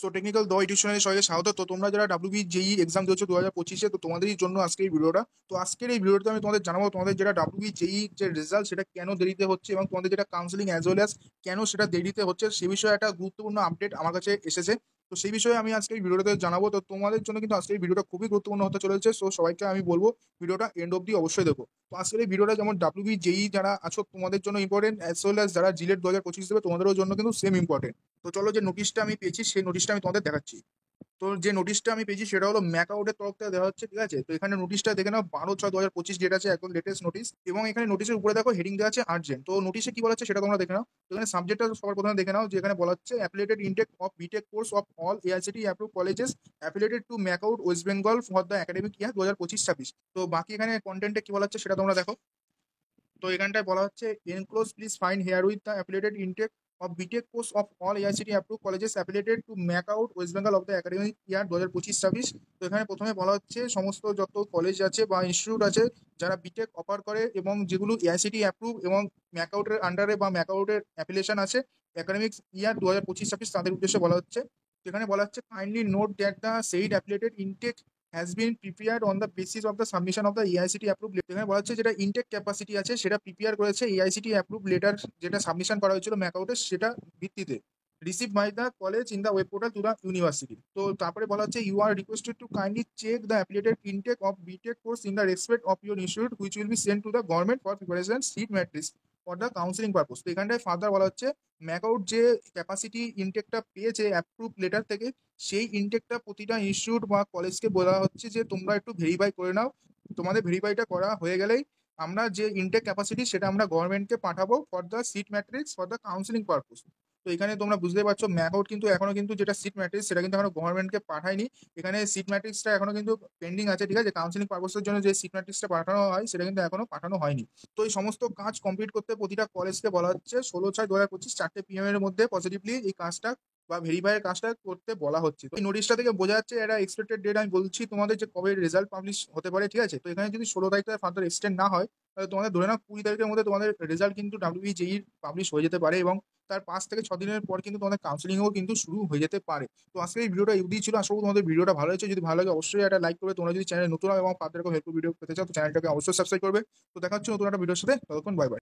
So technical দ এডিশনে সবাইকে স্বাগত। তো তোমরা যারা ডাব্লিউবি জেই এক্সাম দিয়েছো 2025-এ, তো তোমাদেরই জন্য আজকে এই ভিডিওটা। তো আজকের এই ভিডিওতে আমি তোমাদের জানাবো তোমাদের যেটা ডাব্লিউবি জেই যে রেজাল্ট সেটা কেন দেরিতে হচ্ছে এবং তোমাদের যেটা কাউন্সিলিং অ্যাজ ওয়েল অ্যাজ কেন সেটা দেরিতে হচ্ছে, সে বিষয়ে একটা গুরুত্বপূর্ণ আপডেট আমার কাছে এসেছে। তো সেই বিষয়ে আমি আজকে এই ভিডিওতে জানাবো। তো তোমাদের জন্য কিন্তু আজকে এই ভিডিওটা খুবই গুরুত্বপূর্ণ হতে চলেছে। সো সবাইকে আমি বলবো ভিডিওটা এন্ড অব্দি অবশ্যই দেখো। তো আজকের এই ভিডিওটা যেমন ডাব্লিউবি জেই যারা আছো তোমাদের জন্য ইম্পর্টেন্ট, অ্যাজ ওয়েল অ্যাজ যারা জিলেট 2025 দেবে তোমাদেরও জন্য কিন্তু সেম ইম্পর্টেন্ট। তো চলো, যে নোটিশটা আমি পেয়েছি সেই নোটিশটা আমি তোমাদের দেখাচ্ছি। তো যে নোটিশটা আমি পেয়েছি সেটা হলো ম্যাকআউটের তরফ থেকে দেওয়া হচ্ছে, ঠিক আছে। তো এখানে নোটিশটা দেখে নাও, 12/6/2025 ডেট আছে, একদম লেটেস্ট নোটিশ। এবং এখানে নোটিশের উপরে দেখো হেডিং দেওয়া আছে আর্জেন্ট। তো নোটিশে কি বলা হচ্ছে সেটা তোমরা দেখে নাও। তো এখানে সাবজেক্টটা সবার প্রথমে দেখে নাও, যে এখানে বলা হচ্ছে affiliated intake of BTech course of all AICTE approve colleges affiliated to MAKAUT West Bengal for the academic year 2025-26। তো বাকি এখানে কন্টেন্টে কি বলা হচ্ছে সেটা তোমরা দেখো। তো এখানটায় বলা হচ্ছে enclose please find herewith the affiliated intake of BTech course of all AICTE approved colleges affiliated to MAKAUT West Bengal of the academic year 2025-26। তো এখানে প্রথমে বলা হচ্ছে সমস্ত যত কলেজ আছে বা ইনস্টিটিউট আছে যারা বিটেক অফার করে এবং যেগুলো এআইসিটি অ্যাপ্রুভ এবং ম্যাকআউটের আন্ডারে বা ম্যাকআউটের অ্যাপ্লিকেশন আছে একাডেমিক ইয়ার 2025-26, তাদের উদ্দেশ্যে বলা হচ্ছে। যেখানে বলা হচ্ছে kindly note that the said affiliated intake has been prepared on the basis of the submission of the AICTE approved letter। এখানে বলা হচ্ছে যেটা ইনটেক ক্যাপাসিটি আছে সেটা প্রিপেয়ার করেছে AICTE approved লেটার যেটা সাবমিশন করা হয়েছিল ম্যাকআউটে সেটা ভিত্তিতে, receive by the college in the web portal to the university. তো তারপরে বলা হচ্ছে you are requested to kindly check the applicated intake of BTech course in the respect of your institute which will be sent to the government for preparation seat matrix for the counselling purpose. তো এখানটায় further বলা হচ্ছে MAKAUT যে capacity ইনটেকটা পেয়েছে approve letter থেকে, সেই ইনটেকটা প্রতিটা institute বা কলেজকে বলা হচ্ছে যে তোমরা একটু ভেরিফাই করে নাও। তোমাদের ভেরিফাইটা করা হয়ে গেলেই আমরা যে ইনটেক ক্যাপাসিটি সেটা আমরা গভর্নমেন্টকে পাঠাবো for the seat matrix for the counselling purpose. তো এখানে তোমরা বুঝতে পারছো ম্যাকআউট কিন্তু এখনো কিন্তু যেটা সিট ম্যাট্রিক্স সেটা কিন্তু এখনো গভর্নমেন্টকে পাঠায়নি। এখানে সিট ম্যাট্রিক্সটা এখনো কিন্তু পেন্ডিং আছে, ঠিক আছে। কাউন্সিলিং পারপোজের জন্য যে সিট ম্যাট্রিক্সটা পাঠানো হয় সেটা কিন্তু এখনো পাঠানো হয়নি। তো এই সমস্ত কাজ কমপ্লিট করতে প্রতিটা কলেজকে বলা হচ্ছে 16/6/2025 4টে PM এর মধ্যে পজিটিভলি এই কাজটা বা ভেরিফাইয়ের কাজটা করতে বলা হচ্ছে। তো এই নোটিশটা থেকে বোঝা যাচ্ছে এটা এক্সপেক্টেড ডেট আমি বলছি তোমাদের যে কবে রেজাল্ট পাবলিশ হতে পারে, ঠিক আছে। তো এখানে যদি 16 তারিখ ফার্দার এক্সটেন্ড না হয় তাহলে তোমাদের ধরে নাও 20 তারিখের মধ্যে তোমাদের রেজাল্ট কিন্তু ডাব্লিউবি জেই পাবলিশ হয়ে যেতে পারে এবং তার 5 থেকে 6 দিনের পর কিন্তু তোমাদের কাউন্সিলিংও কিন্তু শুরু হয়ে যেতে পারে। তো আজকে এই ভিডিওটা এই ছিল। আশা করি তোমাদের ভিডিওটা ভালো হয়েছে। যদি ভালো লাগে অবশ্যই একটা লাইক করবে। তোমরা যদি চ্যানেলে নতুন হয় এবং তাদের হেল্পফুল ভিডিও পেতে চাও তো চ্যানেলটাকে অবশ্যই সাবস্ক্রাইব করবে। তো দেখা হচ্ছে নতুন একটা ভিডিওর সাথে, ততক্ষণ বাই বাই।